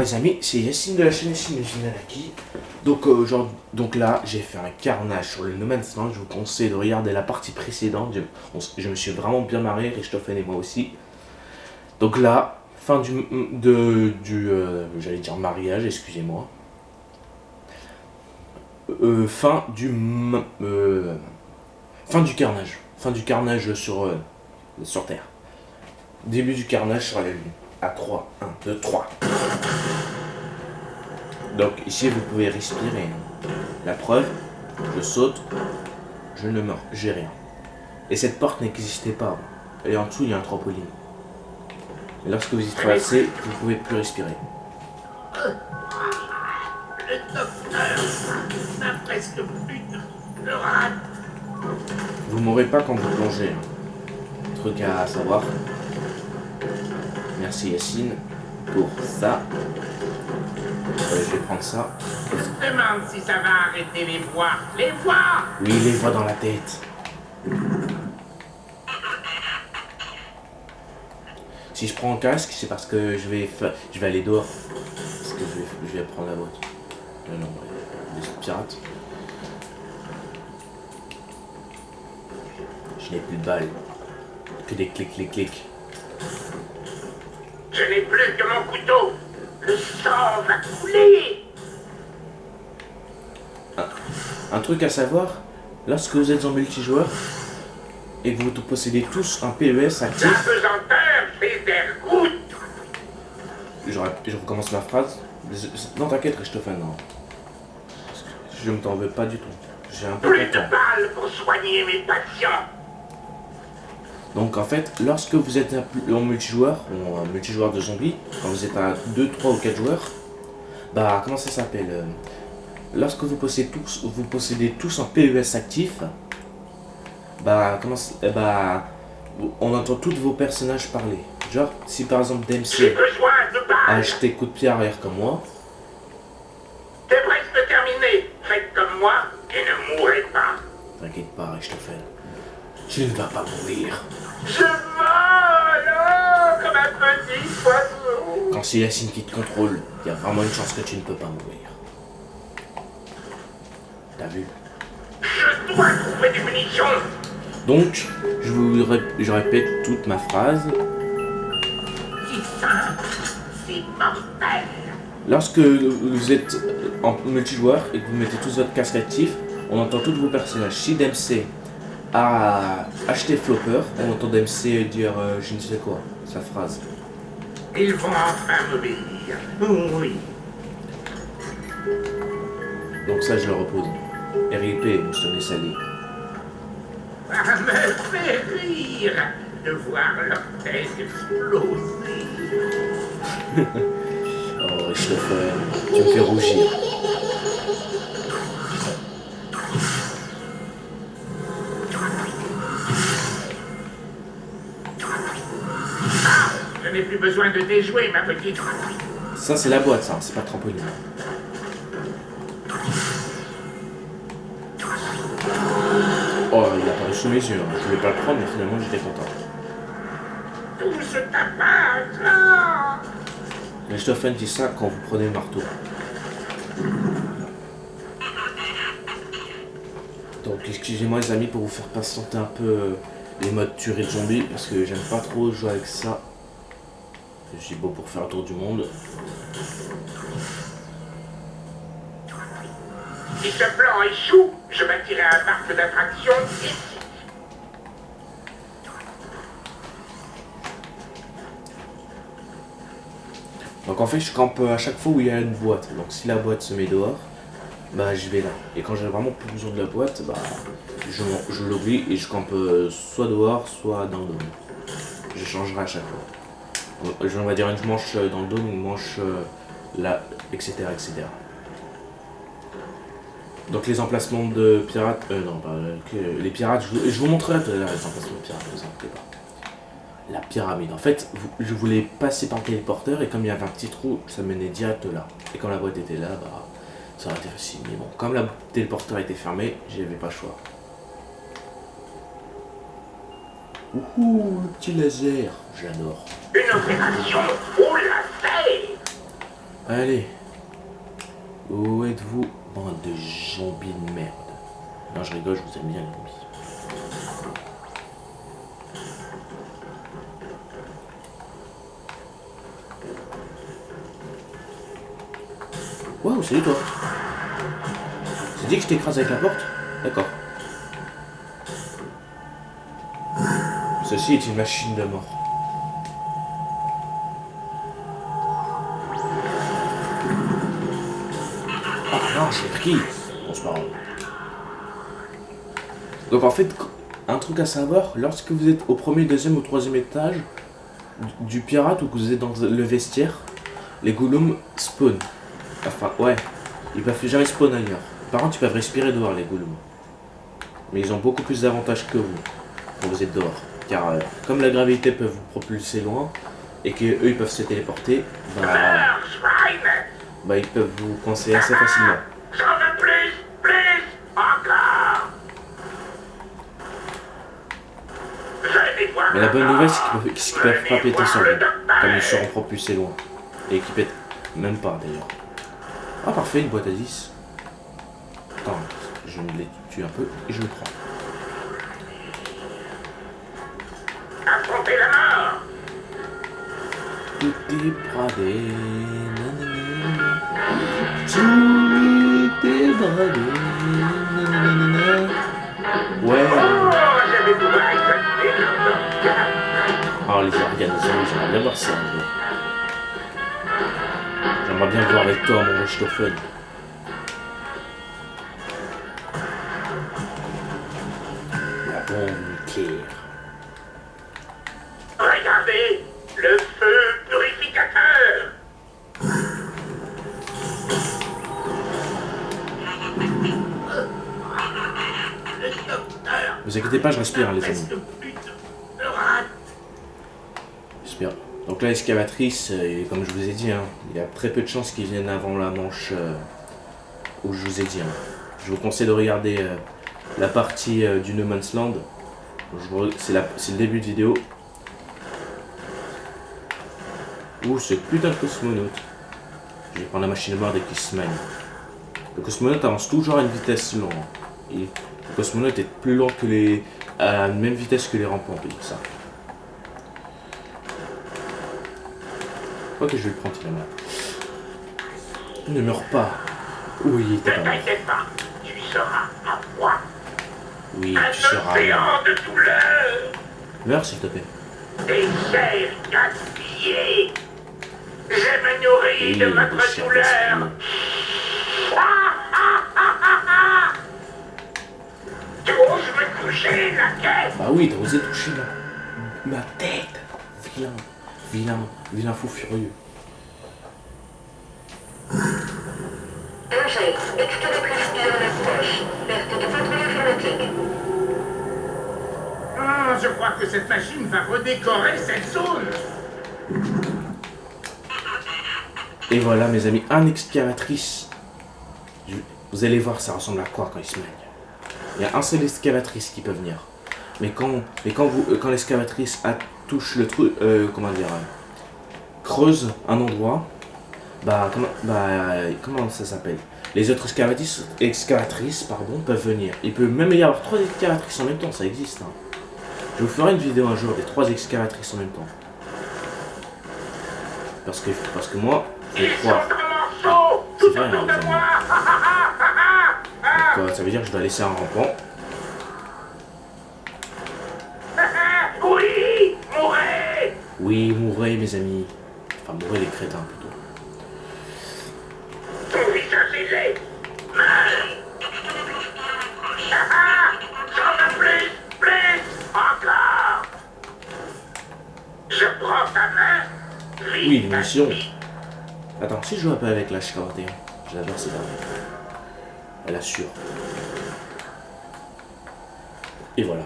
les amis, c'est Yacine de la chaîne Yacine Jinalaki. Donc là, j'ai fait un carnage sur le No Man's Land. Je vous conseille de regarder la partie précédente. Je me suis vraiment bien marré, Richthofen et moi aussi. Donc là, fin j'allais dire mariage, excusez-moi. Fin du carnage. Fin du carnage sur Terre. Début du carnage sur la Lune. À 3. 1, 2, 3. Donc ici vous pouvez respirer. La preuve, je saute, je ne meurs, j'ai rien. Et cette porte n'existait pas avant. Et en dessous il y a un trampoline. Et lorsque vous y traversez, vous ne pouvez plus respirer. Le docteur n'a presque plus de rate. Vous mourrez pas quand vous plongez. Truc à savoir. Merci Yacine pour ça. Je vais prendre ça. Je me demande si ça va arrêter les voix. Les voix! Oui, les voix dans la tête. Si je prends un casque, c'est parce que je vais aller dehors. Parce que je vais prendre la boîte. Non, des pirates. Je n'ai plus de balles. Que des clics. Je n'ai plus que mon couteau. Le sang va couler. Un truc à savoir, lorsque vous êtes en multijoueur et que vous possédez tous un PES actif. La pesanteur fait des gouttes. Je recommence ma phrase. Non, t'inquiète, Richthofen, non. Je ne t'en veux pas du tout. J'ai un peu Plus de temps. de balles pour soigner mes patients. Donc en fait, lorsque vous êtes en multijoueur, ou un multijoueur de zombies, quand vous êtes à 2, 3 ou 4 joueurs, bah comment ça s'appelle lorsque vous possédez tous un PES actif, on entend tous vos personnages parler. Genre, si par exemple J'ai DMC besoin de a balles. acheté coup de pied arrière comme moi, C'est presque terminé. Faites comme moi et ne mourrez pas. t'inquiète pas, Richthofen, tu ne vas pas mourir. Je vole comme un petit oiseau. Quand c'est Yacine qui te contrôle, il y a vraiment une chance que tu ne peux pas mourir. T'as vu? Je dois trouver des munitions. Donc, je répète toute ma phrase. C'est simple, c'est mortel. Lorsque vous êtes en multijoueur et que vous mettez tous votre casque actif, on entend tous vos personnages. Si DMC a acheté Flopper, on entend DMC dire je ne sais quoi, sa phrase. Ils vont enfin m'obéir. Oui. Donc ça, je le repose. RIP, Moustonné Salé. Ça me fait rire de voir leur tête exploser. Oh, Richthofen, tu me fais rougir. Ah, je n'ai plus besoin de déjouer, ma petite. Ça, c'est la boîte, ça, c'est pas le trampoline. Oh, il a apparu sous mes yeux. Je voulais pas le prendre, mais finalement, j'étais content. Tout ce tapage là. Richthofen dit ça quand vous prenez le marteau. Donc excusez-moi les amis pour vous faire patienter un peu les modes tuerie de zombies parce que j'aime pas trop jouer avec ça. Je suis beau pour faire un tour du monde. Si ce plan échoue, je bâtirai un parc d'attractions ici. Donc en fait je campe à chaque fois où il y a une boîte. Donc si la boîte se met dehors, bah je vais là. Et quand j'ai vraiment plus besoin de la boîte, bah je l'oublie et je campe soit dehors, soit dans le dôme. Je changerai à chaque fois. On va dire une manche dans le dôme, une manche là, etc. Donc les emplacements de pirates, les pirates, je vous montrerai tout à l'heure les emplacements de pirates, ne vous inquiétez pas. La pyramide, en fait, je voulais passer par le téléporteur et comme il y avait un petit trou, ça menait direct là. Et quand la boîte était là, bah ça aurait été facile. Mais bon, comme le téléporteur était fermé, j'avais pas le choix. Ouhou, le petit laser, j'adore. Une opération au laser. Allez. Où êtes-vous, bande de zombies de merde? Non, je rigole, je vous aime bien les zombies. Waouh, salut toi. C'est dit que je t'écrase avec la porte? D'accord. Ceci est une machine de mort. Ah non, c'est qui? Bon, c'est pas grave. Donc en fait, un truc à savoir, lorsque vous êtes au premier, deuxième ou troisième étage du pirate ou que vous êtes dans le vestiaire, les golems spawn. Enfin, ouais, ils peuvent jamais spawn ailleurs. Par contre, ils peuvent respirer dehors, les golems. Mais ils ont beaucoup plus d'avantages que vous, quand vous êtes dehors. Car comme la gravité peut vous propulser loin, et qu'eux ils peuvent se téléporter, bah ils peuvent vous coincer assez facilement. J'en veux plus, encore. Mais la bonne nouvelle, c'est qu'ils peuvent pas péter sur vous, comme ils seront propulsés loin. Et qu'ils pètent même pas d'ailleurs. Ah parfait, une boîte à 10. Attends, je me les tue un peu et je le prends. Affrontez la mort. Tout est bradé, tout est bradé, nanana. Ouais. Oh, je vais pouvoir examiner leur Oh les organisateurs, j'aimerais bien voir ça un jour. J'aimerais bien voir avec toi mon Richthofen. La bombe nucléaire. Regardez, le feu purificateur. Vous inquiétez pas, je respire hein, les amis. J'espère. Donc là, l'excavatrice, comme je vous ai dit, hein, il y a très peu de chances qu'ils viennent avant la manche où je vous ai dit. Hein. Je vous conseille de regarder la partie du No Man's Land. C'est le début de vidéo. Ouh, ce putain de cosmonaute. Je vais prendre la machine de mort dès qu'il se manie. Le cosmonaute avance toujours à une vitesse lente. Et le cosmonaute est plus lent que les... à la même vitesse que les rampants, on peut dire ça. Ok, je vais le prendre, il est là. Il ne meurt pas. Oui, il était Ne pas mort. t'inquiète pas, tu seras à moi. Oui, Un tu seras océan mort. de douleur. Meurs, s'il te plaît. Des chairs gaspillées. Je me nourris Oui, de des votre chairs douleur. gaspillées. Tu oses me toucher la tête? Bah oui, t'as osé toucher ma tête. Vilain fou furieux. Danger, excavatrice en approche. Perte de contrôle informatique. Ah, je crois que cette machine va redécorer cette zone. Et voilà, mes amis, un excavatrice. Vous allez voir, ça ressemble à quoi quand il se manie. Il y a un seul excavatrice qui peut venir. Mais quand l'excavatrice touche le truc, creuse un endroit, comment ça s'appelle? Les autres excavatrices peuvent venir. Il peut même y avoir 3 excavatrices en même temps, ça existe. Hein. Je vous ferai une vidéo un jour des 3 excavatrices en même temps. Parce que moi, je Ils crois. sont en morceaux, tout C'est vrai, autour hein, de les amis. moi. Donc, ça veut dire que je dois laisser un rampant. Oui, mourrez. Oui, mourrez mes amis. Enfin, mourrez les crétins plutôt. Ton visage est laid. J'en veux plus, encore. Je prends ta main. Oui, une mission. Attends, si je joue un peu avec la H41, j'adore cette arme. Elle assure. Et voilà.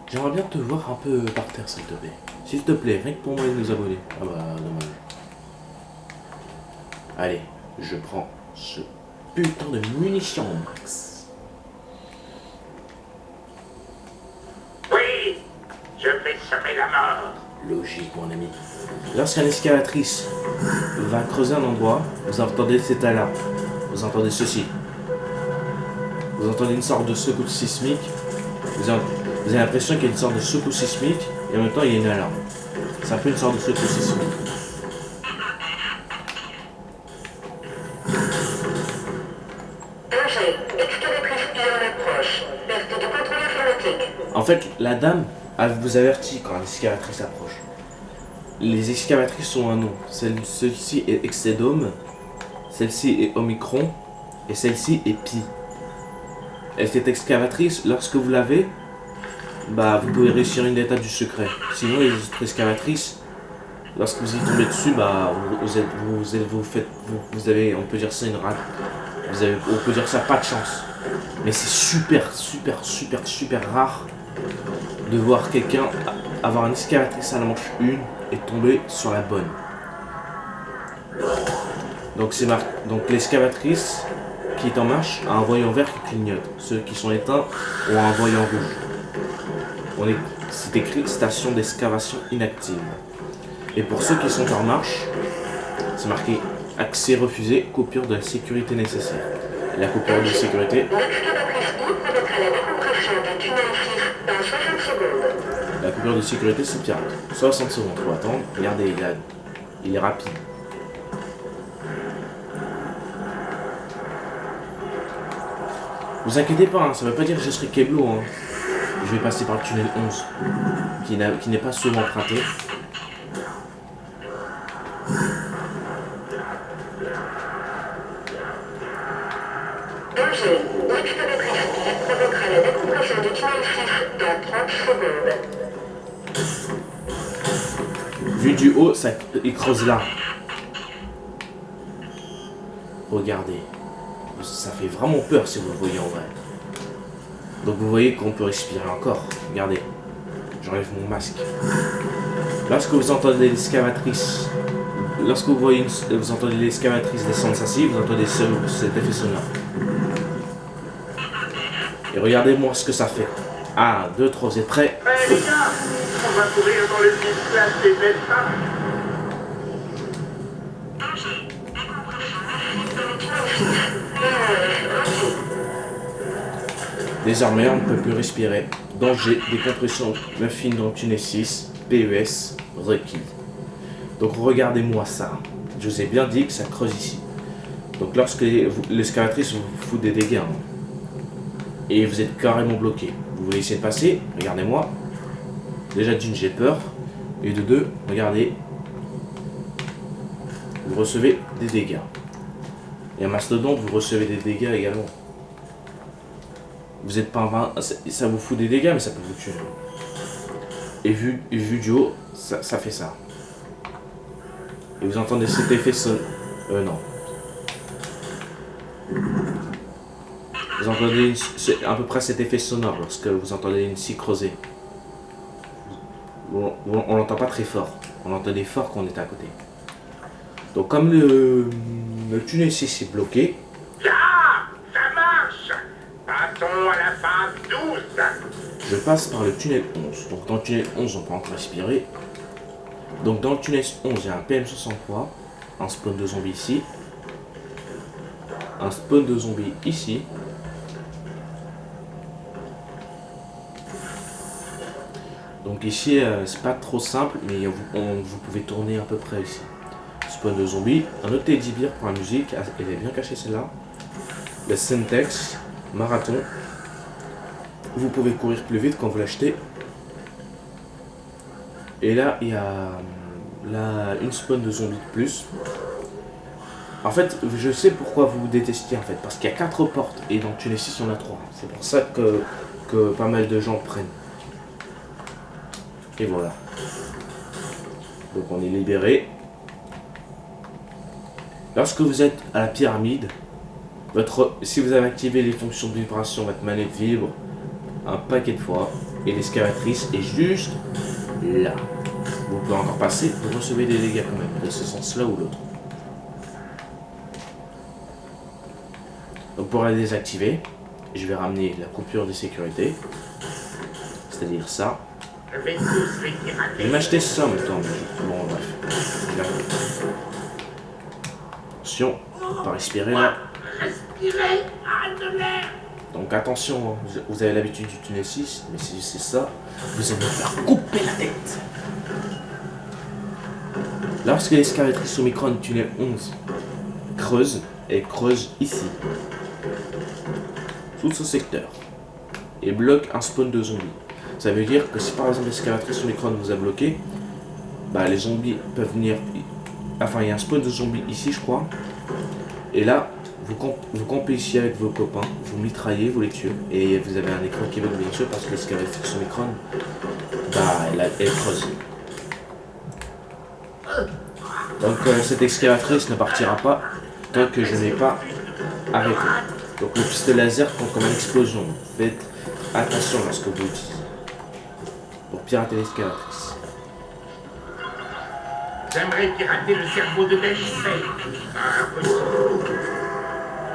J'aimerais bien te voir un peu par terre, s'il te plaît. S'il te plaît, rien que pour moi et nous abonner. Ah bah, dommage. Allez, je prends ce putain de munitions, Max. Oui, je vais semer la mort. Logique, mon ami. Lorsqu'un excavatrice va creuser un endroit, vous entendez cet alarme. Vous entendez ceci. Vous entendez une sorte de secousse sismique. Vous avez l'impression qu'il y a une sorte de secousse sismique et en même temps il y a une alarme. C'est un peu une sorte de secousse sismique. Danger. Excavatrice en approche. Perte de contrôle informatique. En fait, la dame vous avertit quand l'excavatrice approche. Les excavatrices ont un nom. Celle-ci est Exedome, celle-ci est Omicron et celle-ci est Pi. Et cette excavatrice, lorsque vous l'avez, bah vous pouvez réussir une étape du secret. Sinon les autres excavatrices, lorsque vous y tombez dessus, bah vous avez, on peut dire ça une rate. On peut dire ça pas de chance. Mais c'est super rare de voir quelqu'un avoir une excavatrice à la manche 1 et tomber sur la bonne. Donc c'est marqué. Donc l'excavatrice qui est en marche a un voyant vert qui clignote. Ceux qui sont éteints ont un voyant rouge. C'est écrit station d'excavation inactive. Et pour ceux qui sont en marche, c'est marqué accès refusé, coupure de la sécurité nécessaire. Et la coupure de sécurité. L'excavatrice permettra la décompression du tunnel 6 dans 60 secondes. La coupure de sécurité c'est pirate. 60 secondes, faut attendre. Regardez, il est rapide. Vous inquiétez pas, hein, ça veut pas dire que je serai Keblo. Hein. Je vais passer par le tunnel 11, qui n'est pas souvent emprunté. Danger. L'excavatrice provoquera la décompression du tunnel 6 dans 30 secondes. Vu du haut, il creuse là. Regardez. Ça fait vraiment peur si vous le voyez en vrai. Donc vous voyez qu'on peut respirer encore. Regardez. J'enlève mon masque. Lorsque vous entendez l'excavatrice, lorsque vous entendez l'excavatrice descendre s'assis, vous entendez cet effet sonore. Et regardez-moi ce que ça fait. 1, 2, 3, vous êtes prêts? Les gars, on va courir dans le vide-place des belles femmes. Danger. Décompression massive dans le tunnel 6. Désormais, on ne peut plus respirer. Danger, décompression muffin dans le tunnel 6, PES, requis. Donc regardez-moi ça. Je vous ai bien dit que ça creuse ici. Donc lorsque l'excavatrice vous fout des dégâts, hein, et vous êtes carrément bloqué, vous voulez essayer de passer, regardez-moi. Déjà d'une, j'ai peur. Et de deux, regardez. Vous recevez des dégâts. Et un mastodonte, vous recevez des dégâts également. Vous êtes pas un... Ça vous fout des dégâts, mais ça peut vous tuer. Et vu du haut, ça fait ça. Et vous entendez cet effet sonore. Non. Vous entendez à peu près cet effet sonore lorsque vous entendez une scie creuser. On l'entend pas très fort. On l'entendait fort quand on était à côté. Donc comme le tunnel 6 est bloqué. Là, ça marche. Passons à la phase 12. Je passe par le tunnel 11. Donc dans le tunnel 11, on peut encore respirer. Donc dans le tunnel 11, il y a un PM63, un spawn de zombies ici, un spawn de zombies ici. Donc ici, c'est pas trop simple, mais vous pouvez tourner à peu près ici. Spawn de zombies, un autre Teddy Bear pour la musique, elle est bien cachée celle-là. Le Syntex, marathon. Vous pouvez courir plus vite quand vous l'achetez. Et là, il y a une spawn de zombies de plus. En fait, je sais pourquoi vous détestiez en fait, parce qu'il y a 4 portes et dans le tunnel 6 il y en a 3. C'est pour ça que pas mal de gens prennent. Et voilà. Donc on est libéré. Lorsque vous êtes à la pyramide, si vous avez activé les fonctions de vibration, votre manette vibre un paquet de fois et l'excavatrice est juste là. Vous pouvez encore passer, vous recevez des dégâts quand même, de ce sens-là ou l'autre. Donc pour la désactiver, je vais ramener la coupure de sécurité, c'est-à-dire ça. Je vais tous les pirater. Je vais m'acheter ça en même temps. Bon, bref. Là. Attention, on va respirer là. Respirez, ah, de l'air. Donc attention, hein, vous avez l'habitude du tunnel 6, mais si c'est ça, vous allez vous faire couper la tête. Lorsque l'excavatrice Omicron du tunnel 11 creuse, elle creuse ici, tout ce secteur, et bloque un spawn de zombies. Ça veut dire que si par exemple l'excavatrice Omicron vous a bloqué, bah les zombies peuvent venir. Enfin, il y a un spawn de zombies ici, je crois. Et là, vous campez ici avec vos copains, vous mitraillez, vous les tuez. Et vous avez un écran qui bug bien sûr parce que l'excavatrice Omicron, bah elle creuse. Donc cette excavatrice ne partira pas tant que je n'ai pas arrêté. Donc le pistolet laser compte comme une explosion. Faites attention lorsque vous l'utilisez. Pour pirater l'excavatrice. J'aimerais pirater le cerveau de Denis, mais impossible.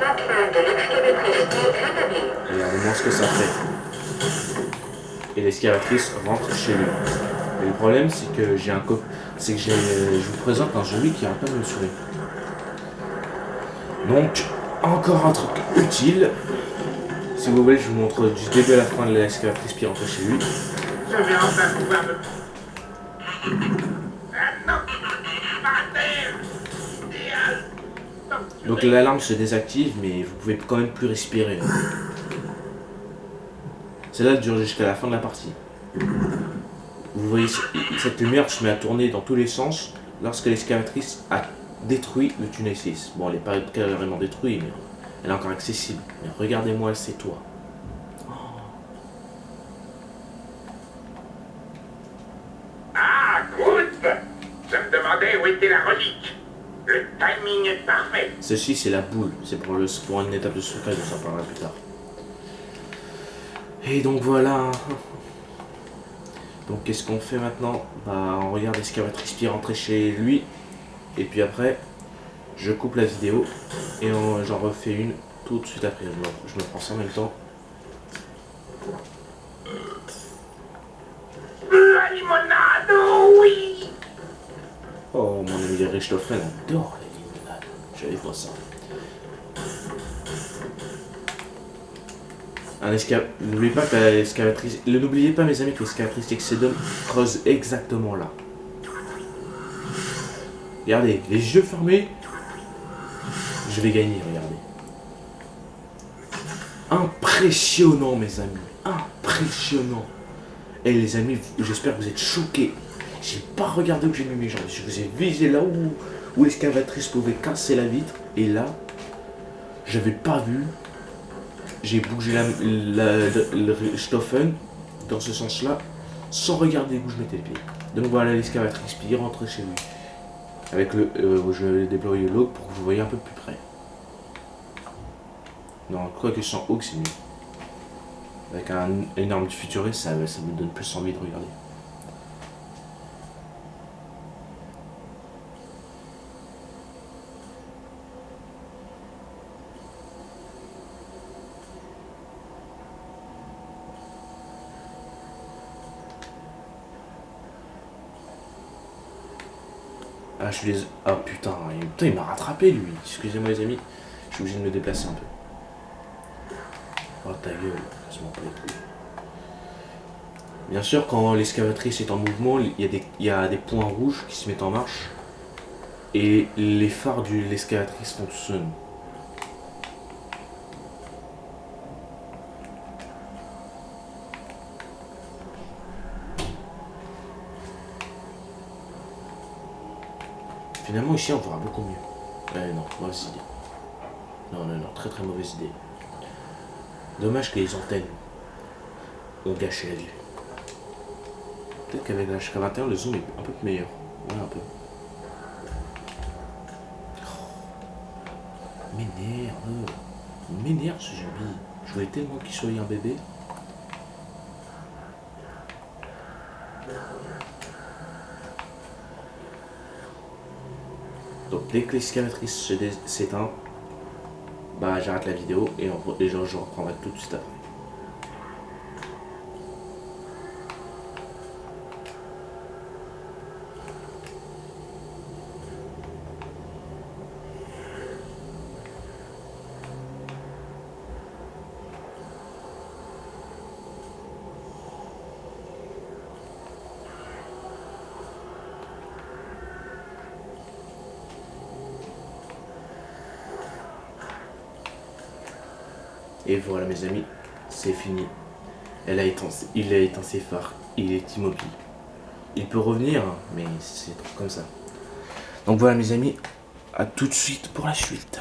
L'entrée de l'excavatrice est rétablie. Regardez-moi ce que ça fait. Et l'excavatrice rentre chez lui. Et le problème, c'est que j'ai un je vous présente un zombie qui arrête pas de me saouler. Donc, encore un truc utile. Si vous voulez, je vous montre du début à la fin de l'excavatrice qui rentre chez lui. Je vais enfin pouvoir me... Ah non, par terre. Idéal. Donc l'alarme se désactive, mais vous pouvez quand même plus respirer. Celle-là dure jusqu'à la fin de la partie. Vous voyez, cette lumière se met à tourner dans tous les sens lorsque l'excavatrice a détruit le tunnel 6. Bon, elle n'est pas carrément détruite, mais elle est encore accessible. Mais regardez-moi ces toits. Ah, Groot. Je me demandais où était la relique. Le timing est parfait. Ceci, c'est la boule. C'est pour une étape de secret, on s'en parlera plus tard. Et donc voilà. Donc qu'est-ce qu'on fait maintenant? Bah on regarde l'excavatrice qui est rentrée chez lui. Et puis après, je coupe la vidéo. Et j'en refais une tout de suite après. Je me prends ça en même temps. La limonade, oh oui. Oh mon ami Richthofen adore les limonades. J'allais voir ça. N'oubliez pas que l'excavatrice. N'oubliez pas mes amis que l'excavatrice Exodum creuse exactement là. Regardez, les yeux fermés. Je vais gagner, regardez. Impressionnant mes amis. Impressionnant. Et les amis, j'espère que vous êtes choqués. J'ai pas regardé où j'ai mis mes jambes. Je vous ai visé là où l'excavatrice pouvait casser la vitre. Et là, j'avais pas vu. J'ai bougé le Stoffen dans ce sens-là, sans regarder où je mettais le pied. Donc voilà l'excavatrice, puis il rentre chez lui. Avec je vais déployer le log pour que vous voyez un peu plus près. Non, quoi que sans Hawk, c'est mieux. Avec une arme du futuriste, ça me donne plus envie de regarder. Ah, je suis désolé. Ah putain, il m'a rattrapé lui. Excusez-moi les amis, je suis obligé de me déplacer un peu. Oh ta gueule, casse-moi pas les couilles. Bien sûr, quand l'excavatrice est en mouvement, il y a des points rouges qui se mettent en marche. Et les phares de l'excavatrice fonctionnent. Finalement, ici, on verra beaucoup mieux. Non, mauvaise idée. Non, très très mauvaise idée. Dommage que les antennes ont gâché la vue. Peut-être qu'avec la HK21, le zoom est un peu meilleur. Ouais, un peu. Oh. M'énerve ce zombie. Je voulais tellement qu'il soit un bébé. Donc dès que l'excavatrice s'éteint, bah j'arrête la vidéo et je reprendrai tout de suite après. Et voilà mes amis, c'est fini. Il a éteint ses phares, il est immobile. Il peut revenir, mais c'est trop comme ça. Donc voilà mes amis, à tout de suite pour la suite.